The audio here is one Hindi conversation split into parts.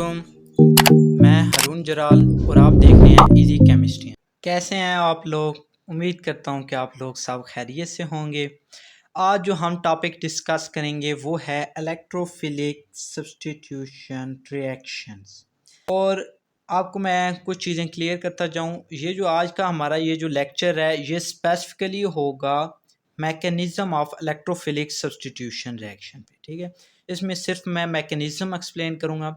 वालेकुम। मैं हरून जराल और आप देख रहे हैं इजी केमिस्ट्री। कैसे हैं आप लोग? उम्मीद करता हूं कि आप लोग सब खैरियत से होंगे। आज जो हम टॉपिक डिस्कस करेंगे वो है इलेक्ट्रोफिलिक सब्स्टिट्यूशन रिएक्शंस। और आपको मैं कुछ चीज़ें क्लियर करता जाऊं। ये जो आज का हमारा ये जो लेक्चर है ये स्पेसिफिकली होगा mechanism of electrophilic substitution reaction पे, ठीक है। इसमें सिर्फ मैं मैकेनिज़्म एक्सप्लेन करूँगा,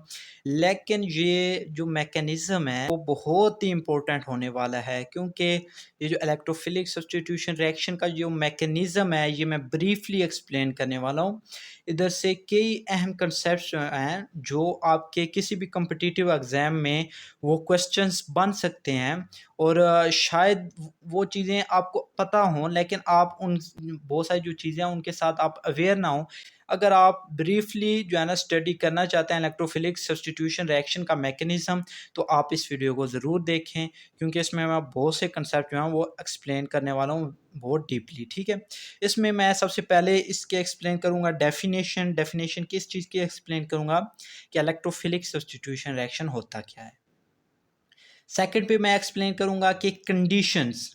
लेकिन ये जो मैकेनिज़्म है वो बहुत ही इम्पोर्टेंट होने वाला है, क्योंकि ये जो इलेक्ट्रोफिलिक सब्स्टिट्यूशन रिएक्शन का जो मैकेनिज़्म है ये मैं ब्रीफली एक्सप्लेन करने वाला हूँ। इधर से कई अहम कंसेप्ट हैं जो आपके किसी भी कॉम्पिटिटिव एग्ज़ाम में वो क्वेश्चंस बन सकते हैं, और शायद वो चीज़ें आपको पता हों लेकिन आप उन बहुत सारी जो चीज़ें हैं उनके साथ आप अवेयर ना हों। अगर आप ब्रीफली जो है ना स्टडी करना चाहते हैं इलेक्ट्रोफिलिक सब्स्टिट्यूशन रिएक्शन का मैकेनिज़्म, तो आप इस वीडियो को ज़रूर देखें, क्योंकि इसमें मैं बहुत से कंसेप्ट जो हैं वो एक्सप्लेन करने वाला हूँ बहुत डीपली, ठीक है। इसमें मैं सबसे पहले इसके एक्सप्लेन करूँगा डेफिनेशन किस चीज़ की एक्सप्लेन करूँगा कि इलेक्ट्रोफिलिक सब्स्टिट्यूशन रिएक्शन होता क्या है। सेकंड पे मैं एक्सप्लेन करूँगा कि कंडीशंस,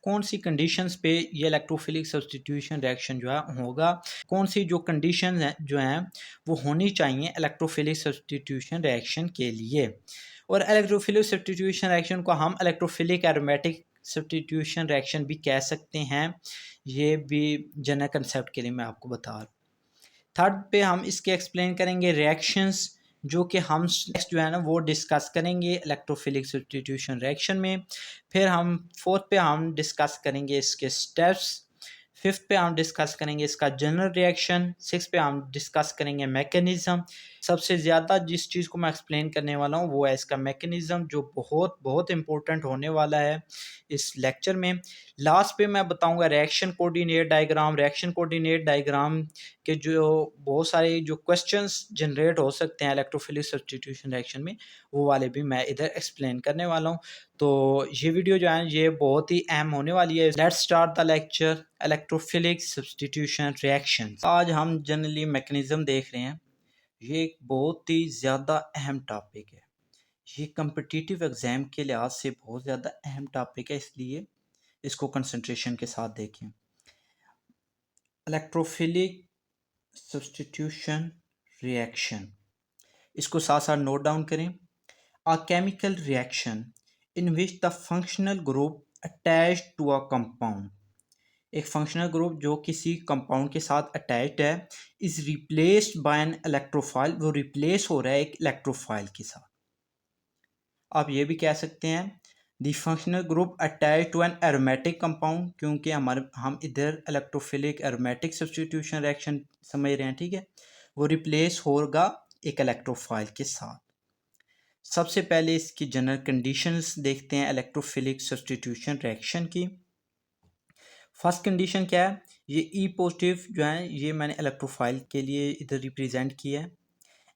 कौन सी कंडीशंस पे ये इलेक्ट्रोफिलिक सब्स्टिट्यूशन रिएक्शन जो है होगा, कौन सी जो कंडीशंस हैं जो हैं वो होनी चाहिए इलेक्ट्रोफिलिक सब्स्टिट्यूशन रिएक्शन के लिए। और इलेक्ट्रोफिलिक सब्स्टिट्यूशन रिएक्शन को हम इलेक्ट्रोफिलिक एरोमेटिक सब्स्टिट्यूशन रिएक्शन भी कह सकते हैं। ये भी जनरल कंसेप्ट के लिए मैं आपको बता रहा हूँ। थर्ड पे हम इसके एक्सप्लेन करेंगे रिएक्शंस, जो कि हम नेक्स्ट जो है ना वो डिस्कस करेंगे इलेक्ट्रोफिलिक सब्स्टिट्यूशन रिएक्शन में। फिर हम फोर्थ पे हम डिस्कस करेंगे इसके स्टेप्स। फिफ्थ पे हम डिस्कस करेंगे इसका जनरल रिएक्शन। सिक्स पे हम डिस्कस करेंगे मैकेनिज़्म। सबसे ज़्यादा जिस चीज़ को मैं एक्सप्लेन करने वाला हूँ वो है इसका मैकेनिज़्म, जो बहुत बहुत इंपॉर्टेंट होने वाला है इस लेक्चर में। लास्ट पे मैं बताऊंगा रिएक्शन कोऑर्डिनेट डायग्राम के जो बहुत सारे जो क्वेश्चंस जनरेट हो सकते हैं इलेक्ट्रोफिलिक सब्स्टिट्यूशन रिएक्शन में, वो वाले भी मैं इधर एक्सप्लेन करने वाला हूँ। तो ये वीडियो जो है ये बहुत ही अहम होने वाली है। Let's start the lecture electrophilic substitution reaction. आज हम जनरली मैकेनिज्म देख रहे हैं। ये एक बहुत ही ज़्यादा अहम टॉपिक है। ये कम्पिटिटिव एग्ज़ाम के लिहाज से बहुत ज़्यादा अहम टॉपिक है, इसलिए इसको कंसंट्रेशन के साथ देखें। इलेक्ट्रोफिलिक सब्स्टिट्यूशन रिएक्शन, इसको साथ साथ नोट डाउन करें। A chemical reaction in which the functional group attached to a compound, एक फंक्शनल ग्रुप जो किसी कंपाउंड के साथ अटैच्ड है, is replaced by an electrophile, वो रिप्लेस हो रहा है एक इलेक्ट्रोफाइल के साथ। आप ये भी कह सकते हैं the functional group attach to an aromatic compound, क्योंकि हम इधर इलेक्ट्रोफिलिक एरोमेटिक सब्स्टिट्यूशन रिएक्शन समझ रहे हैं, ठीक है। वो रिप्लेस होगा एक इलेक्ट्रोफाइल के साथ। सबसे पहले इसकी जनरल कंडीशंस देखते हैं इलेक्ट्रोफिलिक सब्स्टिट्यूशन रिएक्शन की। फर्स्ट कंडीशन क्या है? ये ई पॉजिटिव जो है ये मैंने इलेक्ट्रोफाइल के लिए इधर रिप्रेजेंट किया है।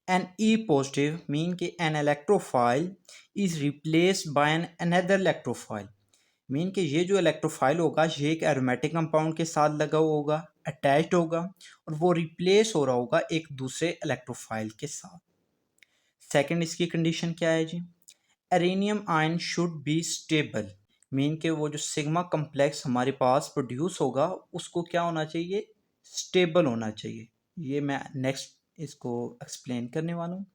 एन ई पॉजिटिव मीन कि an electrophile is replaced by an another electrophile, mean कि ये जो इलेक्ट्रोफाइल होगा ये एक एरोमेटिक कंपाउंड के साथ लगा हुआ होगा, अटैच्ड होगा, और वो रिप्लेस हो रहा होगा एक दूसरे इलेक्ट्रोफाइल के साथ। सेकंड इसकी कंडीशन क्या है जी? Arenium ion should be stable, mean के वो जो सिग्मा कम्प्लेक्स हमारे पास प्रोड्यूस होगा उसको क्या होना चाहिए? स्टेबल होना चाहिए। ये मैं नेक्स्ट इसको एक्सप्लेन करने वाला हूँ।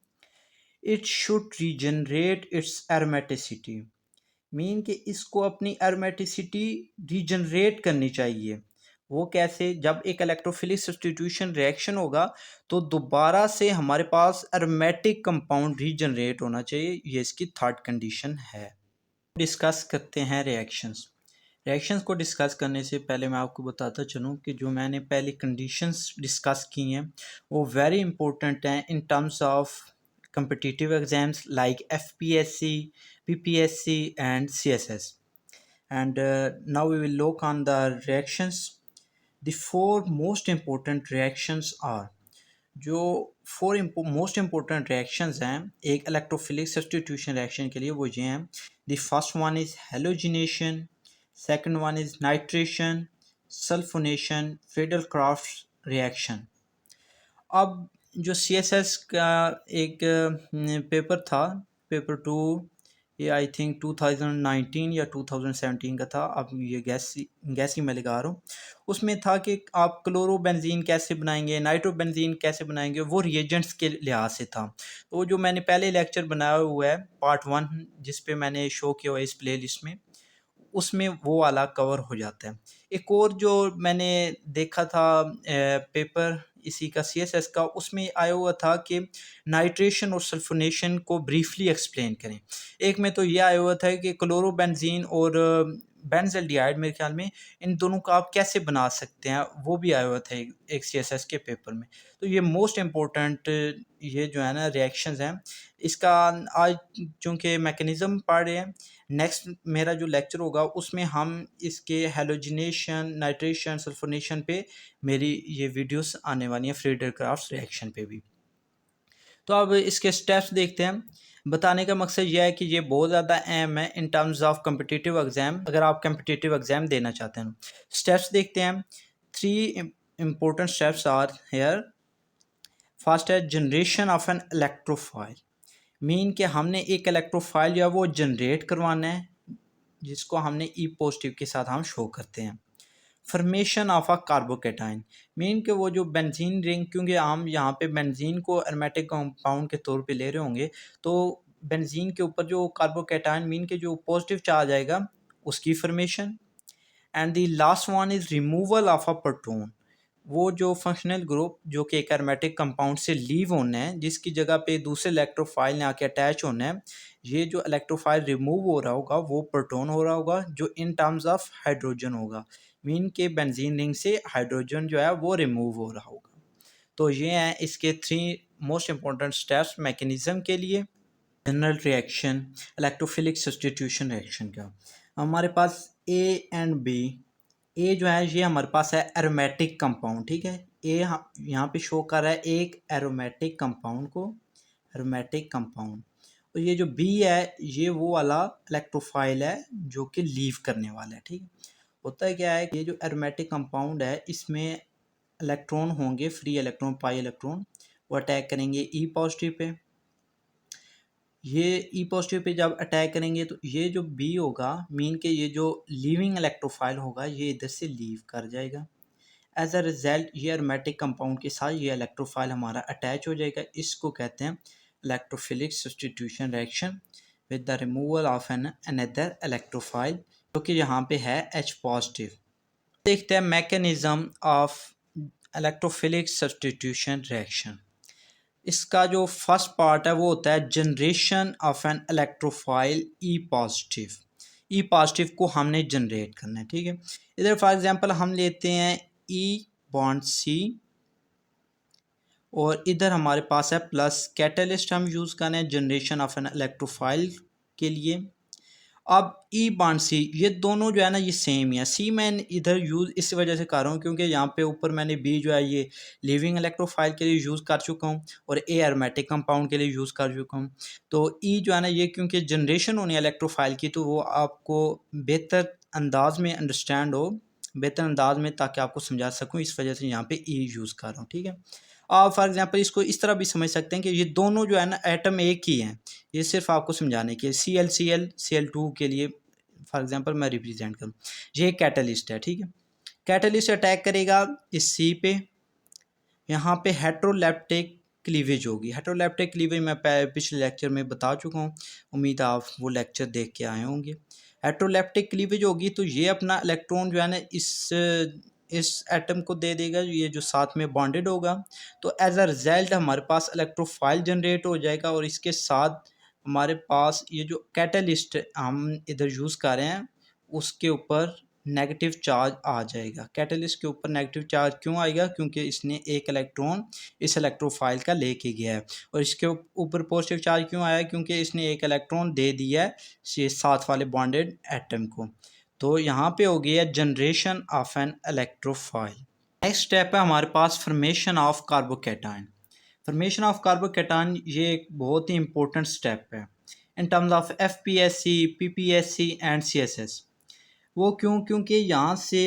It should regenerate it's aromaticity, mean कि इसको अपनी एरोमेटिसिटी रीजनरेट करनी चाहिए। वो कैसे? जब एक इलेक्ट्रोफिलिक सब्स्टिट्यूशन रिएक्शन होगा तो दोबारा से हमारे पास एरोमेटिक कंपाउंड रीजनरेट होना चाहिए। ये इसकी थर्ड कंडीशन है। डिस्कस करते हैं रिएक्शंस को डिस्कस करने से पहले मैं आपको बताता चलूँ कि जो मैंने पहले कंडीशंस डिस्कस की हैं वो वेरी इंपॉर्टेंट हैं इन terms of competitive exams like FPSC, PPSC and CSS. And now we will look on the reactions. The four most important reactions are, जो मोस्ट इम्पोर्टेंट रिएक्शंस हैं एक इलेक्ट्रोफिलिक सब्स्टिट्यूशन रिएक्शन के लिए वो ये हैं। The first one is halogenation, second one is nitration, sulphonation, Friedel craft reaction. अब जो CSS का एक पेपर था, पेपर 2, ये आई थिंक 2019 या 2017 का था, अब ये गैस ही मैं लगा रहा हूँ। उसमें था कि आप क्लोरोबेंजीन कैसे बनाएंगे, नाइट्रोबेंजीन कैसे बनाएंगे, वो रिएजेंट्स के लिहाज से था। तो जो मैंने पहले लेक्चर बनाया हुआ है पार्ट 1, जिस पे मैंने शो किया हुआ है इस प्ले लिस्ट में, उसमें वो वाला कवर हो जाता है। एक और जो मैंने देखा था पेपर इसी का CSS का, उसमें आया हुआ था कि नाइट्रेशन और सल्फोनेशन को ब्रीफली एक्सप्लेन करें। एक में तो ये आया हुआ था कि क्लोरोबेंजीन और बेंजल्डिहाइड, मेरे ख्याल में इन दोनों का आप कैसे बना सकते हैं, वो भी आया हुआ था एक CSS के पेपर में। तो ये मोस्ट इम्पोर्टेंट ये जो है ना रिएक्शंस हैं, इसका आज चूँकि मैकेनिज़्म पढ़ रहे हैं, नेक्स्ट मेरा जो लेक्चर होगा उसमें हम इसके हैलोजिनेशन, नाइट्रेशन, सल्फोनेशन पे मेरी ये वीडियोस आने वाली हैं, फ्रीडर-क्राफ्ट रिएक्शन पे भी। तो अब इसके स्टेप्स देखते हैं। बताने का मकसद यह है कि ये बहुत ज़्यादा अहम है in terms of competitive exam, अगर आप कॉम्पिटिटिव एग्ज़ाम देना चाहते हैं। स्टेप्स देखते हैं। 3 important steps are here. First है generation of an electrophile. Mean कि हमने एक इलेक्ट्रोफाइल जो है वो जनरेट करवाना है, जिसको हमने ई पॉजिटिव के साथ हम शो करते हैं। Formation of a carbocation, mean कि वो जो बेंजीन रिंग, क्योंकि हम यहाँ पे बेंजीन को एरोमेटिक कंपाउंड के तौर पे ले रहे होंगे, तो बेंजीन के ऊपर जो कार्बोकेटाइन मीन के जो पॉजिटिव चार्ज आएगा उसकी formation. And the last one is removal of a proton, वो जो फंक्शनल ग्रुप जो कि एक एरोमेटिक कंपाउंड से लीव होना है, जिसकी जगह पे दूसरे इलेक्ट्रोफाइल ने आके अटैच होना है, ये जो इलेक्ट्रोफाइल रिमूव हो रहा होगा वो प्रोटॉन हो रहा होगा, जो इन टर्म्स ऑफ हाइड्रोजन होगा। मीन के बेंजीन रिंग से हाइड्रोजन जो है वो रिमूव हो रहा होगा। तो ये हैं इसके 3 मोस्ट इंपॉर्टेंट स्टेप्स मैकेनिज्म के लिए। General reaction, electrophilic substitution reaction का हमारे पास ए एंड बी। ए जो है ये हमारे पास है एरोमेटिक कंपाउंड, ठीक है। ए यहाँ पे शो कर रहा है एक एरोमेटिक कंपाउंड को, एरोमेटिक कंपाउंड। और ये जो बी है ये वो वाला इलेक्ट्रोफाइल है जो कि लीव करने वाला है, ठीक है। होता है क्या है कि ये जो एरोमेटिक कंपाउंड है इसमें इलेक्ट्रॉन होंगे, फ्री इलेक्ट्रॉन, पाई इलेक्ट्रॉन, वो अटैक करेंगे ई पॉजिटिव पे। ये ई पॉजिटिव पे जब अटैक करेंगे तो ये जो बी होगा, मीन के ये जो लीविंग इलेक्ट्रोफाइल होगा ये इधर से लीव कर जाएगा। एज अ रिजल्ट ये एरोमेटिक कंपाउंड के साथ ये इलेक्ट्रोफाइल हमारा अटैच हो जाएगा। इसको कहते हैं electrophilic substitution reaction with the removal of an another electrophile, जो कि यहाँ पे है H पॉजिटिव। देखते हैं mechanism of electrophilic substitution reaction. इसका जो फर्स्ट पार्ट है वो होता है generation of an electrophile E positive. E positive को हमने जनरेट करना है, ठीक है। इधर फॉर एग्जांपल हम लेते हैं ई बॉन्ड सी, और इधर हमारे पास है प्लस, कैटलिस्ट हम यूज़ कर रहे हैं जनरेशन ऑफ एन इलेक्ट्रोफाइल के लिए। अब ई बॉन्ड सी, ये दोनों जो है ना ये सेम ही है। सी मैं इधर यूज़ इस वजह से कर रहा हूँ क्योंकि यहाँ पे ऊपर मैंने बी जो है ये लिविंग इलेक्ट्रोफाइल के लिए यूज़ कर चुका हूँ और ए एरोमेटिक कंपाउंड के लिए यूज़ कर चुका हूँ। तो ई जो है ना ये क्योंकि जनरेशन होनी है इलेक्ट्रोफाइल की, तो वो आपको बेहतर अंदाज में अंडरस्टैंड हो, बेहतर अंदाज में, ताकि आपको समझा सकूँ, इस वजह से यहाँ पे ई यूज़ कर रहा हूँ, ठीक है। आप फॉर एग्जांपल इसको इस तरह भी समझ सकते हैं कि ये दोनों जो है ना एटम एक ही हैं। ये सिर्फ आपको समझाने के लिए Cl के लिए फॉर एग्जांपल मैं रिप्रेजेंट करूँ, ये कैटलिस्ट है, ठीक है। कैटलिस्ट अटैक करेगा इस सी पे, यहाँ पे हेट्रोलैप्टिक क्लीवेज होगी। हेट्रोलैप्टिक क्लीवेज मैं पिछले लेक्चर में बता चुका हूँ, उम्मीद है आप वो लेक्चर देख के आए होंगे। हेट्रोलैप्टिक क्लीवेज होगी तो ये अपना इलेक्ट्रॉन जो है ना इस एटम को दे देगा, ये जो साथ में बॉन्डेड होगा। तो एज अ रिजल्ट हमारे पास इलेक्ट्रोफाइल जनरेट हो जाएगा, और इसके साथ हमारे पास ये जो कैटलिस्ट हम इधर यूज़ कर रहे हैं उसके ऊपर नेगेटिव चार्ज आ जाएगा। कैटलिस्ट के ऊपर नेगेटिव चार्ज क्यों आएगा? क्योंकि इसने एक इलेक्ट्रॉन इस इलेक्ट्रोफाइल का लेके गया है। और इसके ऊपर पॉजिटिव चार्ज क्यों आया? क्योंकि इसने एक इलेक्ट्रॉन दे दिया है साथ वाले बॉन्डेड एटम को। तो यहाँ पे हो गया generation of an electrophile. Next step है हमारे पास formation of carbocation. Formation of carbocation ये एक बहुत ही इंपॉर्टेंट स्टेप है in terms of FPSC, PPSC and CSS। वो क्यों? क्योंकि यहाँ से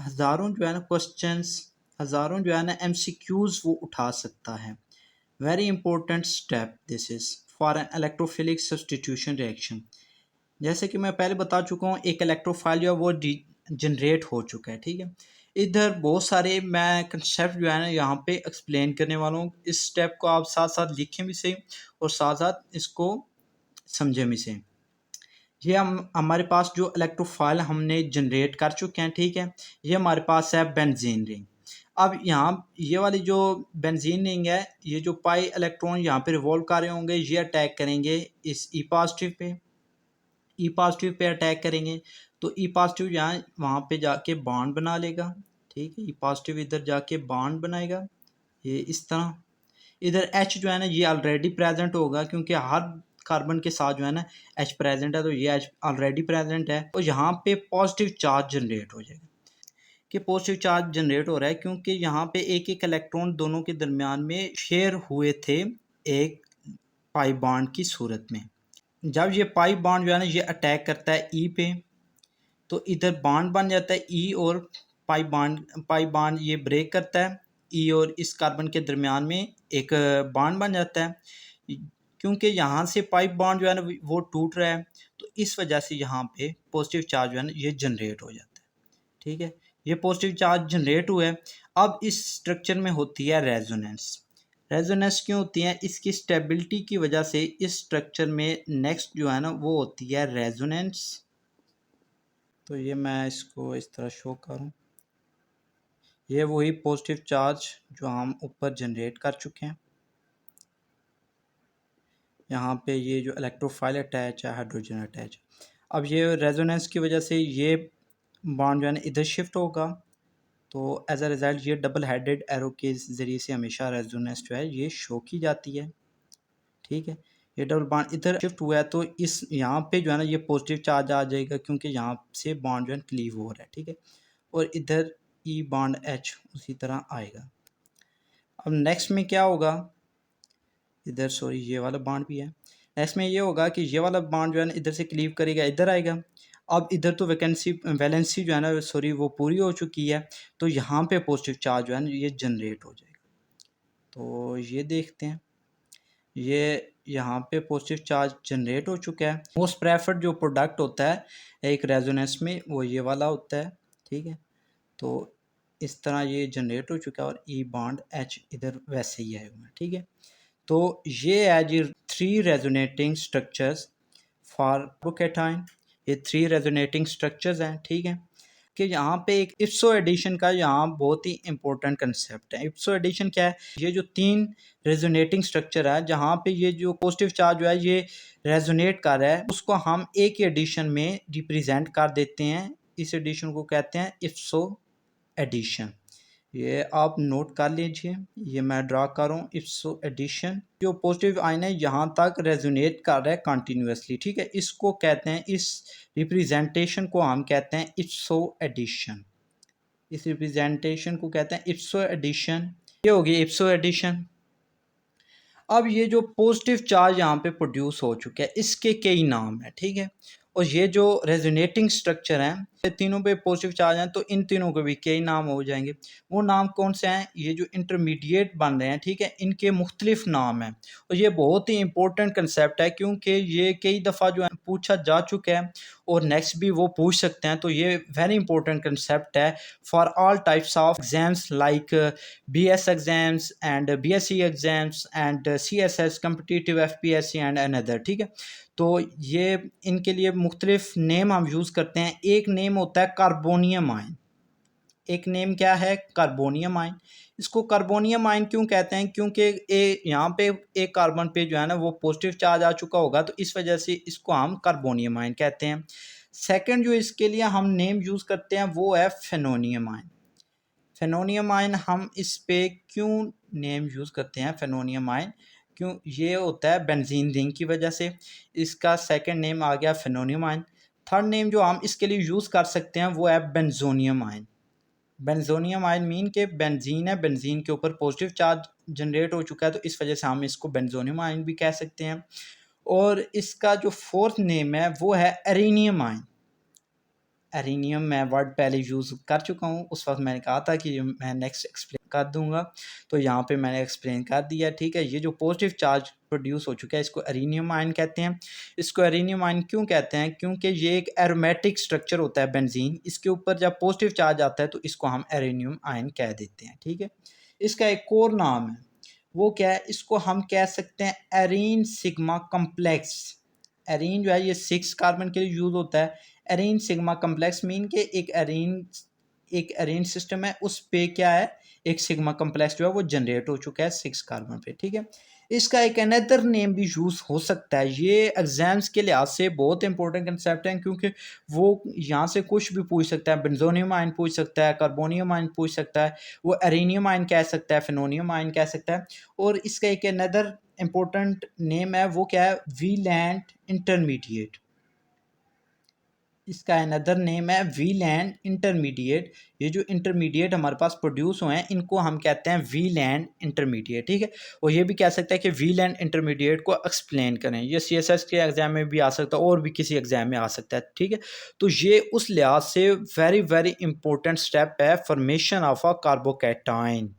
हज़ारों जो है ना क्वेश्चंस हज़ारों जो है ना MCQs वो उठा सकता है। Very important step this is for an electrophilic substitution reaction. जैसे कि मैं पहले बता चुका हूँ, एक इलेक्ट्रोफाइल जो है वो जनरेट हो चुका है, ठीक है। इधर बहुत सारे मैं कंसेप्ट जो है ना यहाँ पे एक्सप्लेन करने वाला हूँ। इस स्टेप को आप साथ साथ लिखें भी सही और साथ साथ इसको समझें भी सही। ये हम हमारे पास जो इलेक्ट्रोफाइल हमने जनरेट कर चुके हैं, ठीक है। ये हमारे पास है बेंजीन रिंग। अब यहाँ ये वाली जो बेंजीन रिंग है, ये जो पाई इलेक्ट्रॉन यहाँ पे रिवॉल्व कर रहे होंगे, ये अटैक करेंगे इस ई पॉजिटिव पे। ई पॉजिटिव पे अटैक करेंगे तो ई पॉजिटिव यहाँ वहाँ पे जाके बॉन्ड बना लेगा, ठीक है। ई पॉजिटिव इधर जाके बॉन्ड बनाएगा, ये इस तरह। इधर एच जो है ना ये ऑलरेडी प्रेजेंट होगा, क्योंकि हर कार्बन के साथ जो है ना एच प्रेजेंट है, तो ये एच ऑलरेडी प्रेजेंट है। और यहाँ पे पॉजिटिव चार्ज जनरेट हो जाएगा। कि पॉजिटिव चार्ज जनरेट हो रहा है क्योंकि यहाँ पे एक एक इलेक्ट्रॉन दोनों के दरमियान में शेयर हुए थे एक पाई बॉन्ड की सूरत में। जब ये पाई बॉन्ड जो है ना ये अटैक करता है ई पे, तो इधर बॉन्ड बन जाता है ई और पाई बॉन्ड ये ब्रेक करता है ई और इस कार्बन के दरमियान में एक बॉन्ड बन जाता है। क्योंकि यहाँ से पाइप बॉन्ड जो है ना वो टूट रहा है, तो इस वजह से यहाँ पे पॉजिटिव चार्ज जो है ना ये जनरेट हो जाता है, ठीक है। ये पॉजिटिव चार्ज जनरेट हुआ है। अब इस स्ट्रक्चर में होती है रेजोनेंस। रेजोनेंस क्यों होती है? इसकी स्टेबिलिटी की वजह से इस स्ट्रक्चर में नेक्स्ट जो है ना वो होती है रेजोनेंस। तो ये मैं इसको इस तरह शो करूँ, ये वही पॉजिटिव चार्ज जो हम ऊपर जनरेट कर चुके हैं। यहाँ पे ये जो इलेक्ट्रोफाइल अटैच है, हाइड्रोजन अटैच। अब ये रेजोनेंस की वजह से ये बॉन्ड जो है ना इधर शिफ्ट होगा, तो एज अ रिज़ल्ट ये डबल हेडेड एरो के ज़रिए से हमेशा रेजोनेंस जो है ये शो की जाती है, ठीक है। ये डबल बॉन्ड इधर शिफ्ट हुआ है तो इस यहाँ पे जो है ना ये पॉजिटिव चार्ज आ जाएगा, क्योंकि यहाँ से बॉन्ड जो है क्लीव हो रहा है, ठीक है। और इधर ई बॉन्ड एच उसी तरह आएगा। अब नेक्स्ट में क्या होगा, इधर सॉरी ये वाला बॉन्ड भी है। नेक्स्ट में ये होगा कि ये वाला बॉन्ड जो है ना इधर से क्लीव करेगा, इधर आएगा। अब इधर तो वैलेंसी जो है ना सॉरी वो पूरी हो चुकी है, तो यहाँ पे पॉजिटिव चार्ज जो है ना ये जनरेट हो जाएगा। तो ये देखते हैं, ये यहाँ पे पॉजिटिव चार्ज जनरेट हो चुका है। मोस्ट प्रेफर्ड जो प्रोडक्ट होता है एक रेजोनेंस में वो ये वाला होता है, ठीक है। तो इस तरह ये जनरेट हो चुका है और ई बॉन्ड एच इधर वैसे ही आए हुए हैं, ठीक है। तो ये है जी 3 रेजोनेटिंग स्ट्रक्चर्स फॉर प्रोकैटायन। ये 3 रेजोनेटिंग स्ट्रक्चर्स हैं, ठीक है। कि यहाँ पे एक इप्सो एडिशन का यहाँ बहुत ही इंपॉर्टेंट कंसेप्ट है। इप्सो एडिशन क्या है? ये जो 3 रेजोनेटिंग स्ट्रक्चर है जहाँ पे ये जो पॉजिटिव चार्ज जो है ये रेजोनेट कर रहा है, उसको हम एक ही एडिशन में रिप्रेजेंट कर देते हैं। इस एडिशन को कहते हैं इप्सो एडिशन। ये आप नोट कर लीजिए, ये मैं ड्रा कर रहा हूँ इप्सो एडिशन। जो पॉजिटिव आयन है यहाँ तक रेजोनेट कर रहा है कंटिन्यूसली, ठीक है। इसको कहते हैं, इस रिप्रेजेंटेशन को हम कहते हैं इप्सो एडिशन। इस रिप्रेजेंटेशन को कहते हैं इप्सो एडिशन। ये होगी इप्सो एडिशन। अब ये जो पॉजिटिव चार्ज यहाँ पे प्रोड्यूस हो चुके हैं इसके कई नाम हैं, ठीक है। और ये जो रेजोनेटिंग स्ट्रक्चर हैं ये तीनों पे पॉजिटिव चार्ज हैं, तो इन तीनों के भी कई नाम हो जाएंगे। वो नाम कौन से हैं? ये जो इंटरमीडिएट बन रहे हैं, ठीक है, इनके मुख्तलिफ नाम हैं। और ये बहुत ही इंपॉर्टेंट कंसेप्ट है, क्योंकि ये कई दफ़ा जो है पूछा जा चुका है और नेक्स्ट भी वो पूछ सकते हैं। तो ये वेरी इंपॉर्टेंट कंसेप्ट है for all types of exams like BS exams and BSc exams and CSS competitive FPSC and another, ठीक है। तो ये इनके लिए मुख्तलिफ नेम हम यूज़ करते हैं। एक नेम होता है कार्बोनियम आयन। एक नेम क्या है? Carbonium ion. इसको कार्बोनियम आयन क्यों कहते हैं? क्योंकि यहाँ पे एक कार्बन पे जो है ना वो पॉजिटिव चार्ज आ चुका होगा, तो इस वजह से इसको हम कार्बोनियम आयन कहते हैं। सेकंड जो इसके लिए हम नेम यूज़ करते हैं वो है फेनोनियम आयन। फेनोनियम आयन हम इस पे क्यों नेम यूज़ करते हैं फेनोनियम आयन? क्यों? ये होता है बेंजीन रिंग की वजह से, इसका सेकंड नेम आ गया फेनोनियम आयन। थर्ड नेम जो हम इसके लिए यूज़ कर सकते हैं वो है बेंजोनियम आयन। बेंजोनियम आयन मीन के बेंजीन है, बेंजीन के ऊपर पॉजिटिव चार्ज जनरेट हो चुका है, तो इस वजह से हम इसको बेंजोनियम आयन भी कह सकते हैं। और इसका जो फोर्थ नेम है वो है एरेनियम आयन। एरेनियम मैं वर्ड पहले यूज़ कर चुका हूँ, उस वक्त मैंने कहा था कि मैं नेक्स्ट एक्सप्लेन कर दूंगा, तो यहाँ पे मैंने एक्सप्लेन कर दिया। ठीक है, ये जो पॉजिटिव चार्ज प्रोड्यूस हो चुका है इसको एरेनियम आयन कहते हैं। इसको एरेनियम आयन क्यों कहते हैं? क्योंकि ये एक एरोमेटिक स्ट्रक्चर होता है बेंजीन, इसके ऊपर जब पॉजिटिव चार्ज आता है तो इसको हम एरेनियम आयन कह देते हैं। ठीक है, इसका एक और नाम है, वो क्या है? इसको हम कह सकते हैं एरीन सिग्मा कम्प्लेक्स। एरीन जो है ये 6 कार्बन के लिए यूज होता है। एरीन सिग्मा कम्प्लेक्स मीन के एक एरीन सिस्टम है, उस पे क्या है, एक सिग्मा कम्प्लेक्स जो है वो जनरेट हो चुका है 6 कार्बन पे। ठीक है, इसका एक अनदर नेम भी यूज हो सकता है। ये एग्जाम्स के लिहाज से बहुत इंपॉर्टेंट कंसेप्ट है, क्योंकि वो यहाँ से कुछ भी पूछ सकता है, बेंजोनियम आयन पूछ सकता है, कार्बोनियम आयन पूछ सकता है, वो एरेनियम आयन कह सकता है, फिनोनियम आयन कह सकता है। और इसका एक अनदर इंपॉर्टेंट नेम है, वो क्या है? Wieland intermediate. इसका अनदर नेम है वीलैंड इंटरमीडिएट। ये जो इंटरमीडिएट हमारे पास प्रोड्यूस हुए हैं इनको हम कहते हैं वीलैंड इंटरमीडिएट। ठीक है, और ये भी कह सकते हैं कि वीलैंड इंटरमीडिएट को एक्सप्लेन करें। ये सीएसएस के एग्जाम में भी आ सकता है और भी किसी एग्जाम में आ सकता है। ठीक है, तो ये उस लिहाज से वेरी वेरी इंपॉर्टेंट स्टेप है, फॉर्मेशन ऑफ अ कार्बोकैटायन।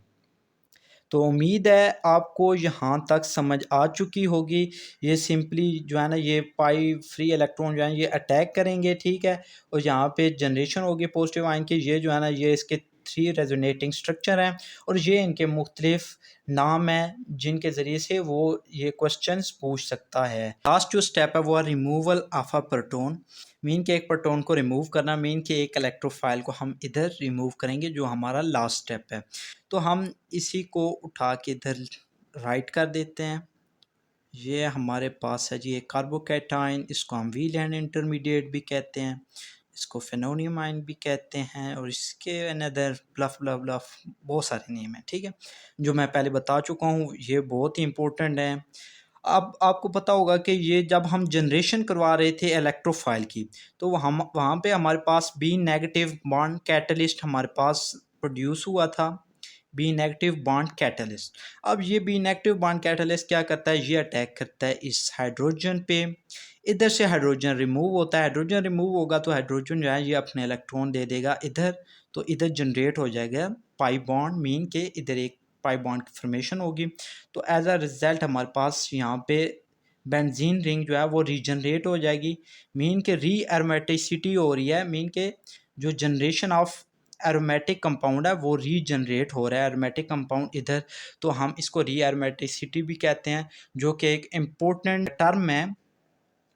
तो उम्मीद है आपको यहाँ तक समझ आ चुकी होगी। ये सिंपली जो है ना, ये पाई फ्री इलेक्ट्रॉन जो है ये अटैक करेंगे। ठीक है, और यहाँ पे जनरेशन होगी पॉजिटिव आयन की। ये जो है ना, ये इसके 3 रेजोनेटिंग स्ट्रक्चर हैं और ये इनके मुख्तलिफ नाम हैं जिनके ज़रिए से वो ये क्वेश्चंस पूछ सकता है। लास्ट जो स्टेप है वो है removal of a proton. Mean के एक प्रोटॉन को रिमूव करना, मीन के एक इलेक्ट्रोफाइल को हम इधर रिमूव करेंगे, जो हमारा लास्ट स्टेप है। तो हम इसी को उठा के इधर राइट कर देते हैं। ये हमारे पास है जी एक कार्बोकैटायन, इसको हम वीलैंड इंटरमीडिएट भी कहते हैं, इसको फेनोनियम आयन भी कहते हैं, और इसके अनदर ब्लफ ब्लफ ब्लफ बहुत सारे नेम हैं। ठीक है, जो मैं पहले बता चुका हूँ, ये बहुत ही इंपॉर्टेंट है। अब आपको पता होगा कि ये जब हम जनरेशन करवा रहे थे इलेक्ट्रोफाइल की, तो हम वहाँ पे हमारे पास बी नेगेटिव बॉन्ड कैटलिस्ट हमारे पास प्रोड्यूस हुआ था, बी नेगेटिव बॉन्ड कैटलिस्ट। अब ये बी नेगेटिव बॉन्ड कैटलिस्ट क्या करता है? ये अटैक करता है इस हाइड्रोजन पे, इधर से हाइड्रोजन रिमूव होता है। हाइड्रोजन रिमूव होगा तो हाइड्रोजन जो है ये अपने इलेक्ट्रॉन दे देगा इधर, तो इधर जनरेट हो जाएगा पाई बॉन्ड, मीन के इधर एक पाई बॉन्ड की फॉर्मेशन होगी। तो एज अ रिजल्ट हमारे पास यहाँ पे बेंजीन रिंग जो है वो रीजनरेट हो जाएगी। मीन के री एरोमेटिसिटी हो रही है, मीन के जो जनरेशन ऑफ एरोमेटिक कंपाउंड है वो रीजनरेट हो रहा है, एरोमेटिक कंपाउंड इधर। तो हम इसको री एरोमेटिसिटी भी कहते हैं, जो कि एक इम्पोर्टेंट टर्म है,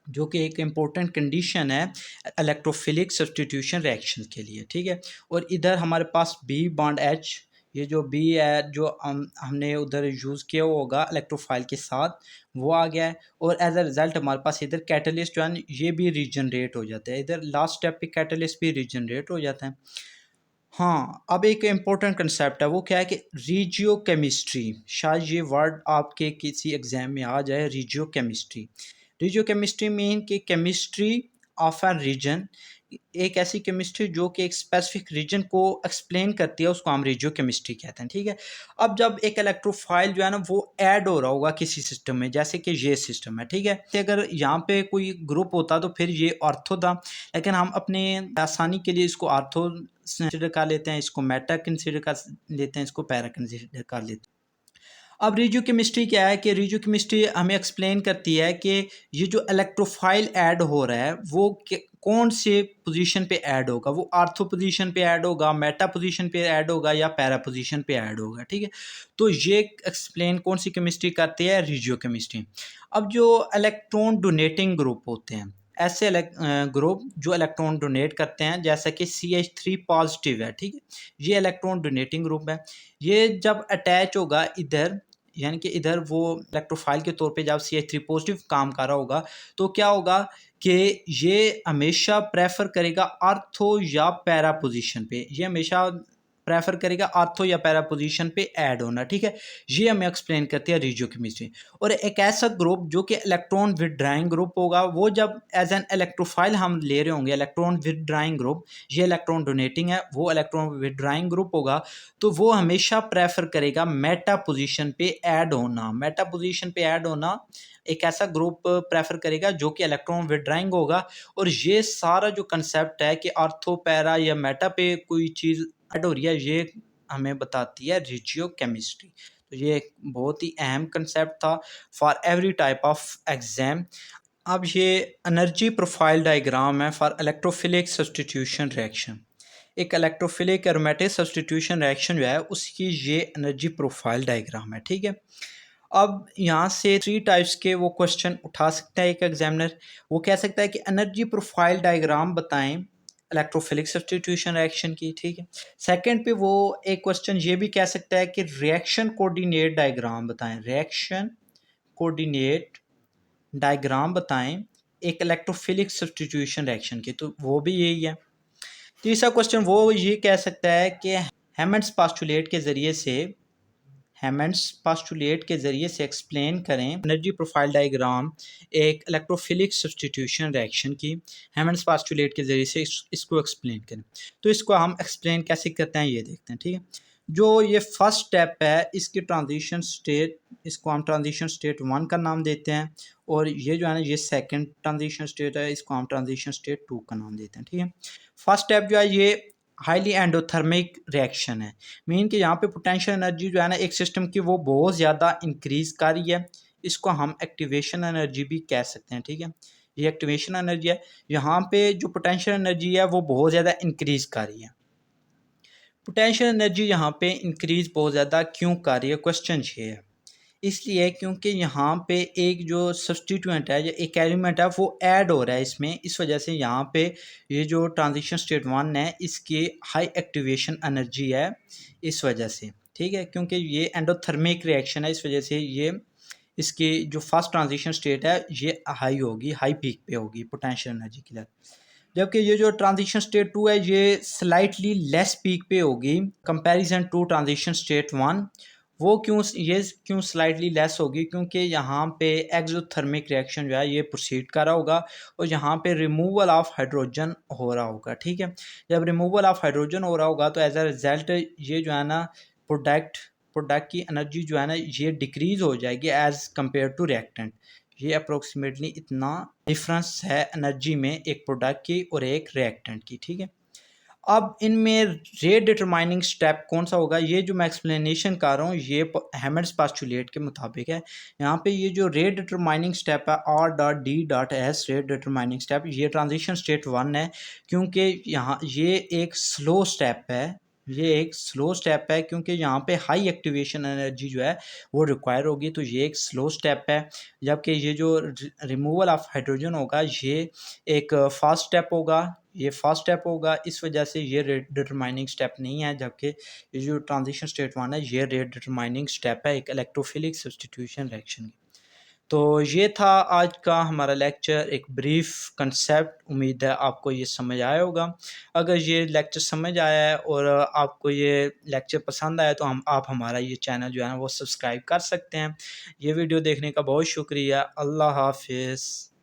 जो कि एक इम्पोर्टेंट कंडीशन है इलेक्ट्रोफिलिक सब्सटीट्यूशन रिएक्शन के लिए। ठीक है, और इधर हमारे पास बी बॉन्ड एच, ये जो बी है जो हमने उधर यूज़ किया होगा इलेक्ट्रोफाइल के साथ, वो आ गया है। और एज अ रिज़ल्ट हमारे पास इधर कैटलिस्ट जो है ये भी रीजनरेट हो जाता है, इधर लास्ट स्टेप पे कैटलिस्ट भी रीजनरेट हो जाता है। हाँ, अब एक इम्पोर्टेंट कंसेप्ट है, वो क्या है कि रीजियो केमिस्ट्री। शायद ये वर्ड आपके किसी एग्जाम में आ जाए, regio chemistry. Regio chemistry mean कि केमिस्ट्री ऑफ एन रीजन, एक ऐसी केमिस्ट्री जो कि एक स्पेसिफिक रीजन को एक्सप्लेन करती है, उसको हम रीजियो केमिस्ट्री कहते हैं। ठीक है, अब जब एक इलेक्ट्रोफाइल जो है ना वो ऐड हो रहा होगा किसी सिस्टम में, जैसे कि ये सिस्टम है। ठीक है, तो अगर यहाँ पे कोई ग्रुप होता तो फिर ये ऑर्थो था, लेकिन हम अपने आसानी के लिए इसको ऑर्थो कंसिडर कर लेते हैं, इसको मेटा कंसिडर कर लेते हैं, इसको पैरा कंसिडर कर लेते हैं। अब रिजियो केमिस्ट्री क्या है कि रिजियो केमिस्ट्री हमें एक्सप्लेन करती है कि ये जो इलेक्ट्रोफाइल ऐड हो रहा है वो कौन से पोजीशन पे ऐड होगा, वो आर्थो पोजीशन पे ऐड होगा, मेटा पोजीशन पे ऐड होगा, या पैरा पोजीशन पे ऐड होगा। ठीक है, तो ये एक्सप्लेन कौन सी केमिस्ट्री करती है? Regio chemistry. अब जो इलेक्ट्रॉन डोनेटिंग ग्रुप होते हैं, ऐसे ग्रुप जो इलेक्ट्रॉन डोनेट करते हैं, जैसा कि CH3 पॉजिटिव है। ठीक है, ये इलेक्ट्रॉन डोनेटिंग ग्रुप है। ये जब अटैच होगा इधर, यानी कि इधर वो इलेक्ट्रोफाइल के तौर पे जब CH3 पॉजिटिव काम कर रहा होगा, तो क्या होगा कि ये हमेशा प्रेफर करेगा आर्थो या पैरा पोजीशन पे। ये हमेशा प्रेफर करेगा आर्थो या पैरा पोजीशन पे ऐड होना, ठीक है। ये हमें एक्सप्लेन करती है रेजियोकेमिस्ट्री। और एक ऐसा ग्रुप जो कि इलेक्ट्रॉन विदड्राइंग ग्रुप होगा, वो जब एज एन इलेक्ट्रोफाइल हम ले रहे होंगे, इलेक्ट्रॉन विदड्राइंग ग्रुप, ये इलेक्ट्रॉन डोनेटिंग है, वो इलेक्ट्रॉन विदड्राइंग ग्रुप होगा, तो वो हमेशा प्रेफर करेगा मेटा पोजीशन पे ऐड होना। मेटा पोजीशन पे ऐड होना एक ऐसा ग्रुप प्रेफर करेगा जो कि इलेक्ट्रॉन विदड्राइंग होगा। और ये सारा जो कंसेप्ट है कि आर्थो पैरा या मेटा पे कोई चीज़ ऐड हो रही है, ये हमें बताती है रेजियोकेमिस्ट्री। तो ये एक बहुत ही अहम कंसेप्ट था for every type of exam. अब ये एनर्जी प्रोफाइल डायग्राम है फॉर इलेक्ट्रोफिलिक सब्स्टिट्यूशन रिएक्शन। एक इलेक्ट्रोफिलिक एरोमेटिक सब्स्टिट्यूशन रिएक्शन जो है उसकी ये एनर्जी प्रोफाइल डायग्राम है, ठीक है। अब यहाँ से 3 टाइप्स के वो क्वेश्चन उठा सकता है एक एग्जामिनर। वो कह सकता है कि एनर्जी प्रोफाइल डायग्राम बताएं इलेक्ट्रोफिलिक सब्स्टिट्यूशन रिएक्शन की, ठीक है। सेकंड पे वो एक क्वेश्चन ये भी कह सकता है कि रिएक्शन कोऑर्डिनेट डायग्राम बताएं, रिएक्शन कोऑर्डिनेट डायग्राम बताएं एक इलेक्ट्रोफिलिक सब्स्टिट्यूशन रिएक्शन की, तो वो भी यही है। तीसरा क्वेश्चन वो ये कह सकता है कि हैमंड्स पास्टुलेट के ज़रिए से, हैमंड्स पास्टुलेट के ज़रिए से एक्सप्लेन करें एनर्जी प्रोफाइल डायग्राम एक इलेक्ट्रोफिलिक सब्स्टिट्यूशन रिएक्शन की। हैमंड्स पास्टुलेट के ज़रिए से इसको एक्सप्लेन करें। तो इसको हम एक्सप्लेन कैसे करते हैं ये देखते हैं, ठीक है। जो ये फर्स्ट स्टेप है इसकी ट्रांजिशन स्टेट, इसको हम ट्रांजिशन स्टेट 1 का नाम देते हैं। और ये जो है ना ये सेकंड ट्रांजिशन स्टेट है, इसको हम ट्रांजिशन स्टेट 2 का नाम देते हैं, ठीक है। फर्स्ट स्टेप जो है ये हाईली एंडोथर्मिक रिएक्शन है। मीन कि यहाँ पे पोटेंशियल एनर्जी जो है ना एक सिस्टम की वो बहुत ज़्यादा इंक्रीज कर रही है। इसको हम एक्टिवेशन एनर्जी भी कह सकते हैं, ठीक है। ये एक्टिवेशन एनर्जी है। यहाँ पे जो पोटेंशियल एनर्जी है वो बहुत ज़्यादा इंक्रीज कर रही है। पोटेंशियल एनर्जी यहाँ पे इंक्रीज बहुत ज़्यादा क्यों कर रही है, क्वेश्चन ये है। इसलिए क्योंकि यहाँ पे एक जो सब्स्टिट्यूएंट है या एक एलिमेंट है वो ऐड हो रहा है इसमें, इस वजह से यहाँ पे ये जो ट्रांजिशन स्टेट 1 है इसकी हाई एक्टिवेशन एनर्जी है इस वजह से, ठीक है। क्योंकि ये एंडोथर्मिक रिएक्शन है, इस वजह से ये इसकी जो फर्स्ट ट्रांजिशन स्टेट है ये हाई होगी, हाई पीक पे होगी पोटेंशियल एनर्जी की लेवल। जबकि ये जो ट्रांजिशन स्टेट 2 है ये स्लाइटली लेस पीक पे होगी कंपैरिजन टू ट्रांजिशन स्टेट 1। वो क्यों स्लाइटली लेस होगी, क्योंकि यहाँ पे एक्सोथर्मिक रिएक्शन जो है ये प्रोसीड कर रहा होगा और यहाँ पे रिमूवल ऑफ हाइड्रोजन हो रहा होगा, ठीक है। जब रिमूवल ऑफ हाइड्रोजन हो रहा होगा तो एज अ रिजल्ट ये जो है ना प्रोडक्ट की एनर्जी जो है ना ये डिक्रीज हो जाएगी एज कम्पेयर टू रिएक्टेंट। ये अप्रोक्सीमेटली इतना डिफरेंस है एनर्जी में एक प्रोडक्ट की और एक रिएक्टेंट की, ठीक है। अब इनमें रेट डिटरमाइनिंग स्टेप कौन सा होगा, ये जो मैं एक्सप्लेनेशन कर रहा हूँ ये हैमंड्स पास्टुलेट के मुताबिक है। यहाँ पे ये जो रेट डिटरमाइनिंग स्टेप है R.D.S रेट डिटरमाइनिंग स्टेप, ये ट्रांजिशन स्टेट 1 है। क्योंकि यहाँ ये एक स्लो स्टेप है, ये एक स्लो स्टेप है क्योंकि यहाँ पे हाई एक्टिवेशन एनर्जी जो है वो रिक्वायर होगी, तो ये एक स्लो स्टेप है। जबकि ये जो रिमूवल ऑफ हाइड्रोजन होगा ये एक फास्ट स्टेप होगा, ये फास्ट स्टेप होगा, इस वजह से ये रेट डिटरमाइनिंग स्टेप नहीं है। जबकि ये जो ट्रांजिशन स्टेट 1 है ये रेट डिटरमाइनिंग स्टेप है एक इलेक्ट्रोफिलिक सब्स्टिट्यूशन रिएक्शन की। तो ये था आज का हमारा लेक्चर, एक ब्रीफ कंसेप्ट। उम्मीद है आपको ये समझ आया होगा। अगर ये लेक्चर समझ आया है और आपको ये लेक्चर पसंद आया तो आप हमारा ये चैनल जो है वो सब्सक्राइब कर सकते हैं। ये वीडियो देखने का बहुत शुक्रिया। अल्लाह हाफिज़।